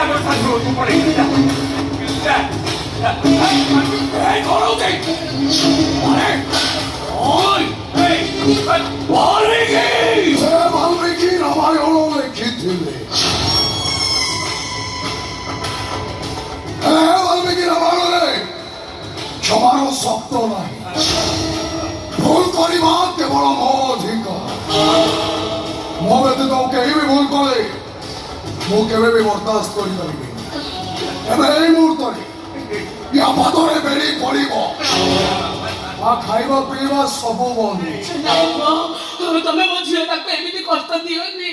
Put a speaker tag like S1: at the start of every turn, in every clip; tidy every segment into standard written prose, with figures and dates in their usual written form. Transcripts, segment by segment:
S1: no santo tu por ahí. Corre usted. Vale. ¡Ay! ¡Hey! ¡Valmiki!
S2: ¡Valmiki! 나와요, 키틀리. valmiki 나와요. 저마로 속도 나이. 볼거리만 깨버려 못인가. 모베드 도 কেহিবি ভুল করে ମୁଁ କେବେ ବି ବରଦାସ୍ତ କରିପାରିବି। ଏବେ ଏଇ ମୁହୂର୍ତ୍ତରେ ୟା ପାଦରେ ବେଳି ପଡ଼ିବ। ଖାଇବା ପିଇବା ସବୁ ବନ୍ଦ।
S3: ତମେ ମୋ ଝିଅ ତାକୁ ଏମିତି କଷ୍ଟ ଦିଅନି।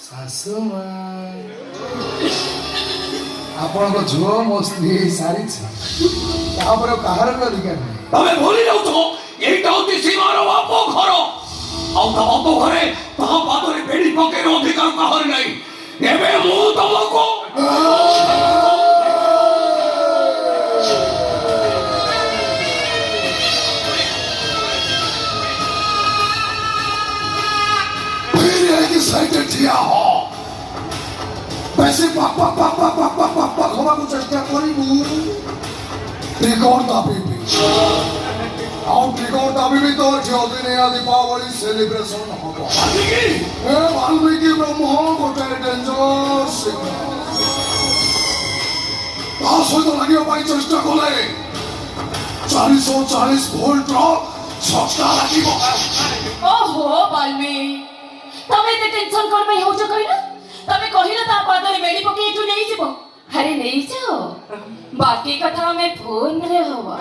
S2: ଶାଶୁମା ଆପଣଙ୍କ ଝୁଅ ମୋ ସ୍ତ୍ରୀ ସାରିଛି ତାପରେ କାହାର ବି ଅଧିକାର ନାହିଁ।
S1: ତମେ ଭୁଲି ଯାଉଛ ଏଇଟା ହଉଛି ସୀମାର ବାପ ଘର ଆଉ ତା ବାପ ଘରେ ତା ପାଦରେ ବେଡ଼ି ପକେଇର ଅଧିକାର କାହାର ନାହିଁ। ଏବେ ମୁଁ ତମକୁ সাইডে ঠিয়া হ বেশি পাক হବାକୁ চেষ্টা କରିବୁ ଟ୍ରିଗର ଦାବିବି ଆଉ ଟ୍ରିଗର ଦାବିବି ତ ଝିଅଦିନିଆ ଦୀପାବଳି ସେଲିବ୍ରେସନ ହବ। ବାଲ୍ମୀକି ବ୍ରହ୍ମ ଗୋଟେ ଡେଞ୍ଜର ତା ସହିତ ଲାଗିବା ପାଇଁ ଚେଷ୍ଟା କଲେ 440 ଭୋଲ୍ଟର ଝଟକା ଲାଗିବ।
S3: ଓହୋ ବାଲ୍ମୀ ତମେ ଏତେ ଟେନସନ କଣ ପାଇଁ ହଉଛ କହିଲ? ତମେ କହିଲ ତା ପାଦରେ ବେଡ଼ି ପକେଇ ଏଠୁ ନେଇଯିବ। ଆରେ ନେଇଯାଅ ବାକି କଥା ଆମେ ଫୋନରେ ହବା।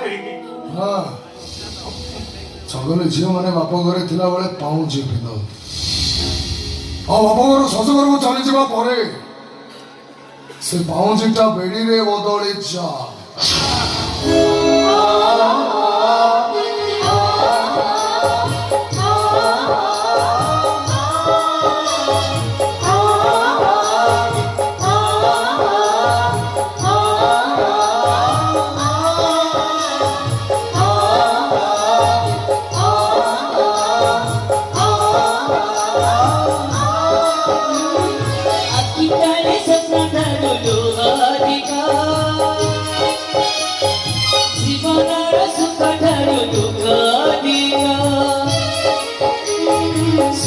S2: ସଗଲେ ଝିଅମାନେ ବାପ ଘରେ ଥିଲାବେଳେ ପାଉଁଜି ପିନ୍ଧ ଆଉ ବାପ ଘର ଶ୍ୱଶୁରକୁ ଚାଲିଯିବା ପରେ ସେ ପାଉଁଜିଟା ବେଡ଼ିରେ ବଦଳି ଯା।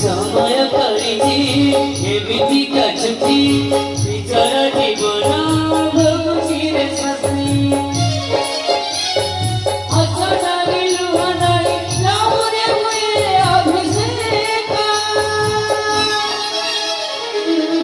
S3: समय परिधि एमितिका